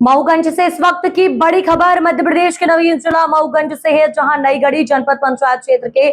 मऊगंज से इस वक्त की बड़ी खबर मध्य प्रदेश के नवीन जिला मऊगंज से है, जहां नईगढ़ी जनपद पंचायत क्षेत्र के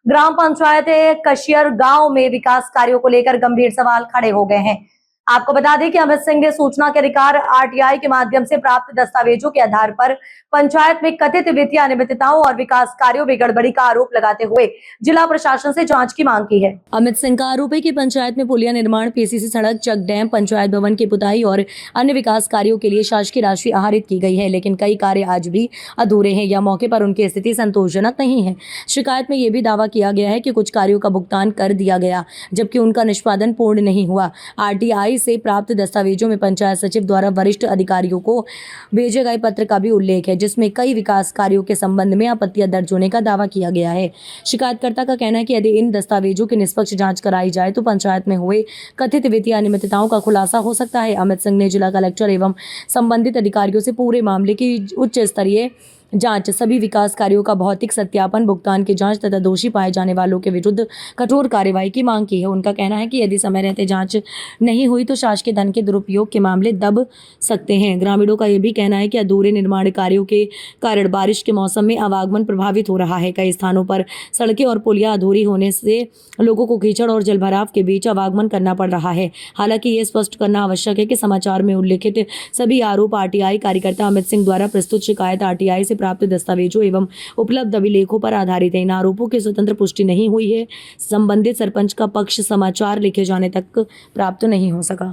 ग्राम पंचायत कशियर गांव में विकास कार्यों को लेकर गंभीर सवाल खड़े हो गए हैं। आपको बता दें कि अमित सिंह ने सूचना के अधिकार आरटीआई के माध्यम से प्राप्त दस्तावेजों के आधार पर पंचायत में कथित वित्तीय अनियमितताओं और विकास कार्यों में गड़बड़ी का आरोप लगाते हुए जिला प्रशासन से जांच की मांग की है। अमित सिंह का आरोप है कि पंचायत में पुलिया निर्माण, पीसीसी सड़क, चेक डैम, पंचायत भवन की पुताई और अन्य विकास कार्यों के लिए शासकीय राशि आहरित की गई है, लेकिन कई कार्य आज भी अधूरे हैं या मौके पर उनकी स्थिति संतोषजनक नहीं है। शिकायत में यह भी दावा किया गया है कि कुछ कार्यों का भुगतान कर दिया गया जबकि उनका निष्पादन पूर्ण नहीं हुआ। आरटीआई से प्राप्त दस्तावेजों में पंचायत सचिव द्वारा वरिष्ठ अधिकारियों को भेजे गए पत्र का भी उल्लेख है, जिसमें कई विकास कार्यों के संबंध में आपत्तियां दर्ज होने का दावा किया गया है। शिकायतकर्ता का कहना है कि यदि इन दस्तावेजों की निष्पक्ष जांच कराई जाए तो पंचायत में हुए कथित वित्तीय अनियमितताओं का खुलासा हो सकता है। अमित सिंह ने जिला कलेक्टर एवं संबंधित अधिकारियों से पूरे मामले की उच्च स्तरीय जांच, सभी विकास कार्यों का भौतिक सत्यापन, भुगतान की जांच तथा दोषी पाए जाने वालों के विरुद्ध कठोर कार्रवाई की मांग की है। उनका कहना है कि यदि समय रहते जांच नहीं हुई तो शासकीय धन के दुरुपयोग के मामले दब सकते हैं। ग्रामीणों का यह भी कहना है कि अधूरे निर्माण कार्यों के कारण बारिश के मौसम में आवागमन प्रभावित हो रहा है। कई स्थानों पर सड़कें और पुलिया अधूरी होने से लोगों को कीचड़ और जलभराव के बीच आवागमन करना पड़ रहा है। हालांकि ये स्पष्ट करना आवश्यक है कि समाचार में उल्लिखित सभी आरोप आरटीआई कार्यकर्ता अमित सिंह द्वारा प्रस्तुत शिकायत आरटीआई से प्राप्त दस्तावेजों एवं उपलब्ध अभिलेखों पर आधारित है। इन आरोपों की स्वतंत्र पुष्टि नहीं हुई है। संबंधित सरपंच का पक्ष समाचार लिखे जाने तक प्राप्त नहीं हो सका।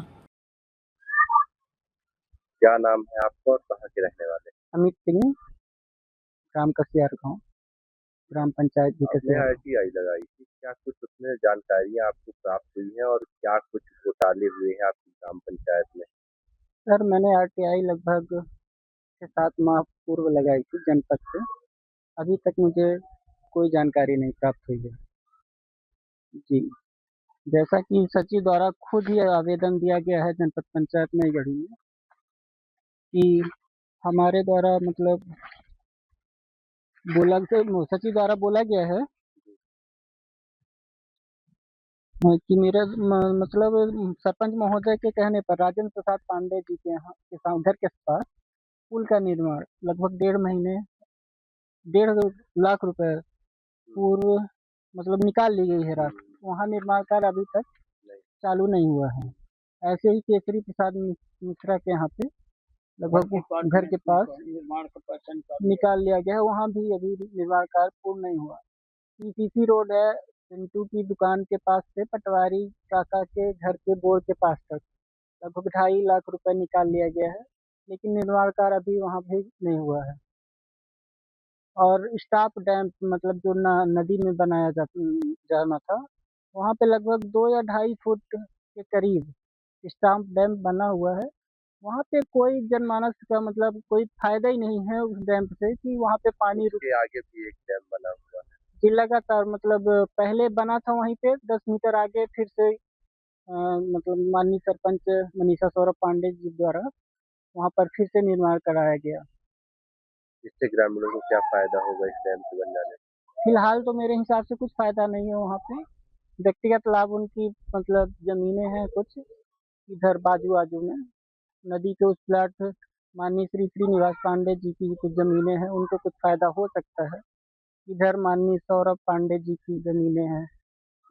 क्या नाम है आपका और कहाँ के रहने वाले? अमित सिंह, ग्राम कसियार गाँव, ग्राम पंचायत भी आपने कसियार। आरटीआई लगाई थी, क्या कुछ उसमें जानकारियाँ आपको प्राप्त हुई हैं और क्या कुछ घोटाले हुए हैं आपकी ग्राम पंचायत में? सर, मैंने आरटीआई लगभग 6-7 माह पूर्व लगाई थी जनपद से। अभी तक मुझे कोई जानकारी नहीं प्राप्त हुई है जी। जैसा कि सचिव द्वारा खुद ही आवेदन दिया गया है जनपद पंचायत नईगढ़ी में कि हमारे द्वारा मतलब सचिव द्वारा बोला गया है कि मेरे मतलब सरपंच महोदय के कहने पर राजेंद्र प्रसाद पांडे जी के यहाँ घर के पास पुल का निर्माण लगभग 1.5 लाख रुपए पूर्व मतलब निकाल ली गई है राशि। वहाँ निर्माण कार्य अभी तक चालू नहीं हुआ है। ऐसे ही केसरी प्रसाद मिश्रा के यहाँ पे लगभग घर के पास निर्माण का पैसा निकाल लिया गया है, वहाँ भी अभी निर्माण कार्य पूर्ण नहीं हुआ। पीसीसी रोड है, पिंटू की दुकान के पास से पटवारी काका के घर के बोर्ड के पास तक लगभग 2.5 लाख रुपए निकाल लिया गया है, लेकिन निर्माण कार्य अभी वहाँ भी नहीं हुआ है। और स्टाफ डैम मतलब जो नदी में बनाया जाना था, वहाँ पे लगभग 2 या 2.5 फुट के करीब स्टाफ डैम बना हुआ है। वहाँ पे कोई जनमानस का मतलब कोई फायदा ही नहीं है उस डैम से कि वहाँ पे पानी रुक उसके आगे भी एक डैम बना हुआ है। जी लगातार मतलब पहले बना था वहीं पे 10 मीटर आगे, फिर से मतलब माननीय सरपंच मनीषा सौरभ पांडे जी द्वारा वहाँ पर फिर से निर्माण कराया गया। इससे ग्रामीणों को क्या फायदा होगा इस डैम के बन जाने से? फिलहाल तो मेरे हिसाब से कुछ फायदा नहीं है वहाँ पे। व्यक्तिगत लाभ उनकी मतलब जमीनें हैं कुछ इधर बाजू बाजू में नदी के उस प्लाट माननीय श्री श्रीनिवास पांडे जी की कुछ जमीनें हैं, उनको कुछ फायदा हो सकता है। इधर माननीय सौरभ पांडे जी की जमीनें हैं।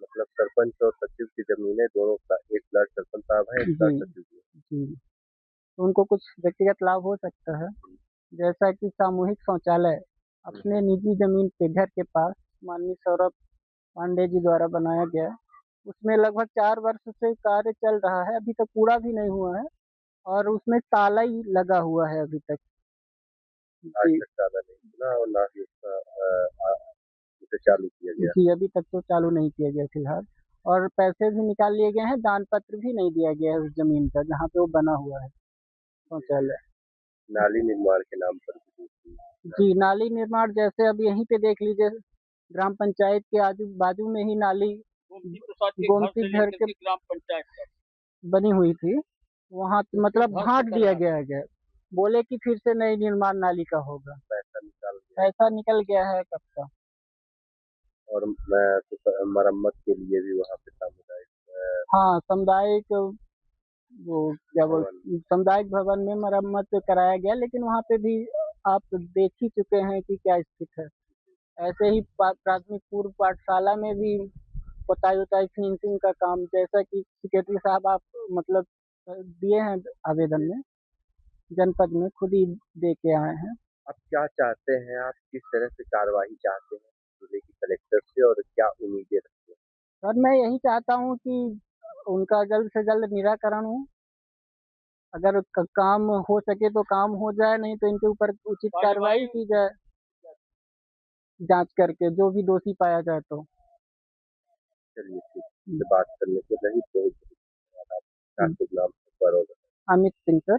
मतलब सरपंच और सचिव की जमीनें दोनों का, एक प्लाट सरपंच साहब है, एक प्लाट जी सचिव की। जी, तो उनको कुछ व्यक्तिगत लाभ हो सकता है, जैसा कि सामूहिक शौचालय अपने निजी जमीन पे घर के पास माननीय सौरभ पांडे जी द्वारा बनाया गया है। उसमें लगभग 4 वर्ष से कार्य चल रहा है, अभी तक पूरा भी नहीं हुआ है और उसमें ताला ही लगा हुआ है अभी तक आज जी। तक ताला नहीं खुला और ना ही उसका उसे चालू किया गया। जी, अभी तक तो चालू नहीं किया गया फिलहाल, और पैसे भी निकाल लिए गए हैं, दान पत्र भी नहीं दिया गया है उस जमीन का जहाँ पे वो बना हुआ है शौचालय। नाली निर्माण के नाम पर भी जी, नाली निर्माण जैसे अब यहीं पे देख लीजिए, ग्राम पंचायत के आजू बाजू में ही नाली गोमती घर के ग्राम पंचायत बनी हुई थी, वहाँ मतलब बांट दिया गया है। बोले कि फिर से नई निर्माण नाली का होगा, पैसा निकल गया है कब का। और मैं तो मरम्मत के लिए भी वहाँ पे सामुदायिक हाँ, सामुदायिक वो क्या बोल सामुदायिक भवन में मरम्मत कराया गया, लेकिन वहाँ पे भी आप देख ही चुके हैं कि क्या स्थिति है। ऐसे ही प्राथमिक पूर्व पाठशाला में भी पोताई उताई फिनिशिंग का काम, जैसा कि सेक्रेटरी साहब आप मतलब दिए हैं आवेदन में, जनपद में खुद ही दे के आए हैं। आप क्या चाहते हैं, आप किस तरह से कार्यवाही चाहते हैं जिले के कलेक्टर से और क्या उम्मीदें रखते हैं? सर मैं यही चाहता हूँ कि उनका जल्द से जल्द निराकरण हो। अगर काम हो सके तो काम हो जाए, नहीं तो इनके ऊपर उचित कार्रवाई की जाए, जांच करके जो भी दोषी पाया जाए तो। चलिए ठीक है, बात करने के लिए बहुत बहुत धन्यवाद। आपका शुभ नाम? अमित सिंह सर।